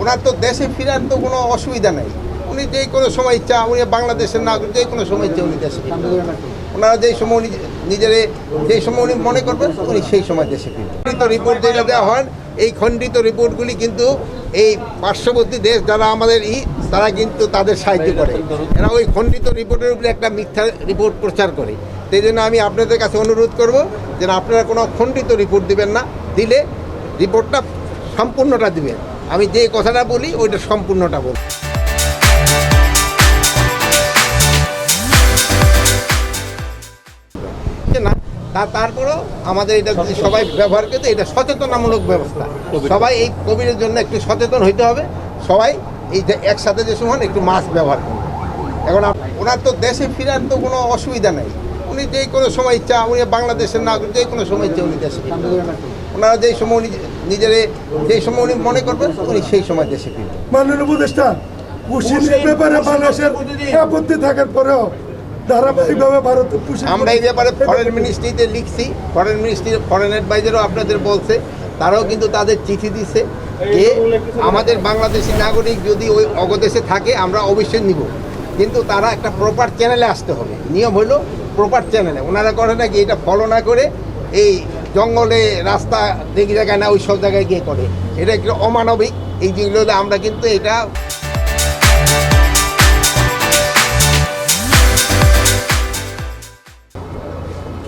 ওনার তো দেশে ফেরার তো কোনো অসুবিধা নেই। উনি যে কোনো সময় ইচ্ছা, উনি বাংলাদেশের নাগরিক, যে কোনো সময় ইচ্ছা উনি দেশে ফিরতে পারবেন। ওনারা যেই সময় উনি নিজেরে যেই সময় উনি মনে করবেন উনি সেই সময় দেশে ফিরবেন। খণ্ডিত রিপোর্ট যেটা দেওয়া হয়, এই খণ্ডিত রিপোর্টগুলি কিন্তু এই পার্শ্ববর্তী দেশ যারা আমাদের তারা কিন্তু তাদের সাহায্য করে। এরা ওই খণ্ডিত রিপোর্টের উপরে একটা মিথ্যা রিপোর্ট প্রচার করে। সেই জন্য আমি আপনাদের কাছে অনুরোধ করব যে আপনারা কোনো খণ্ডিত রিপোর্ট দিবেন না, দিলে রিপোর্টটা সম্পূর্ণটা দিবেন। আমি যে কথাটা বলি ওইটা সম্পূর্ণটা বলি না। তারপরেও আমাদের এটা যদি সবাই ব্যবহার করতে, এটা সচেতনামূলক ব্যবস্থা। সবাই এই কোভিডের জন্য একটু সচেতন হইতে হবে। সবাই এই যে একসাথে যে সময় একটু মাস্ক ব্যবহার করবে। এখন ওনার তো দেশে ফেরার তো কোনো অসুবিধা নেই। উনি যে কোনো সময় ইচ্ছা, উনি বাংলাদেশের নাগরিক, যে কোনো সময় ইচ্ছা উনি দেশে ফিরতে পারবেন। ওনারা যেই সময় উনি নিজেরে যেই সময় উনি মনে করবেন উনি সেই সময় দেশে ফিরবেন। মাননীয় উপদেষ্টা, পুশির ব্যাপারে বাংলাদেশের আপত্তি থাকার পরেও ধারাবাহিকভাবে ভারত আমরা এই ব্যাপারে ফরেন মিনিস্ট্রিতে লিখছি। ফরেন মিনিস্ট্রি, ফরেন অ্যাডভাইজারও আপনাদের বলছে, তারাও কিন্তু তাদের চিঠি দিচ্ছে যে আমাদের বাংলাদেশি নাগরিক যদি ওই অগদেশে থাকে আমরা অবশ্যই নিব, কিন্তু তারা একটা প্রপার চ্যানেলে আসতে হবে। নিয়ম হলো প্রপার চ্যানেলে। ওনারা করে নাকি এটা ফলো না করে এই জঙ্গলে রাস্তা দেখি জায়গায় না ওই সব জায়গায় গিয়ে করে, এটা একটু অমানবিক। এই যেগুলো আমরা কিন্তু এটা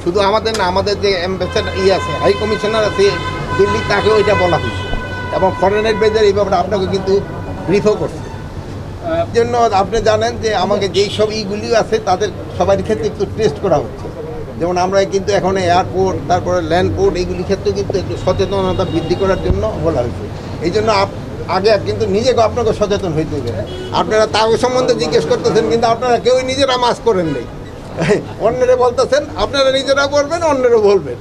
শুধু আমাদের না, আমাদের যে অ্যাম্বাসেডার আছে, হাই কমিশনার আছে দিল্লি, তাকেও এটা বলা হয়েছে এবং ফরেন অ্যাডভাইজার এই ব্যাপারে আপনাকে কিন্তু ব্রিফও করছে। জন্য আপনি জানেন যে আমাকে যেই সব ইগুলি আছে তাদের সবার ক্ষেত্রে একটু টেস্ট করা হচ্ছে। যেমন আমরা কিন্তু এখন এয়ারপোর্ট, তারপরে ল্যান্ডপোর্ট, এইগুলির ক্ষেত্রে কিন্তু একটু সচেতনতা বৃদ্ধি করার জন্য বলা হয়েছে। এই জন্য আগে কিন্তু নিজেকে আপনাকে সচেতন হইতে হবে। আপনারা তাও সম্বন্ধে জিজ্ঞেস করতেছেন, কিন্তু আপনারা কেউই নিজেরা মাস্ক করেন নেই। অন্যরা বলতেছেন, আপনারা নিজেরা বলবেন, অন্যরা বলবেন।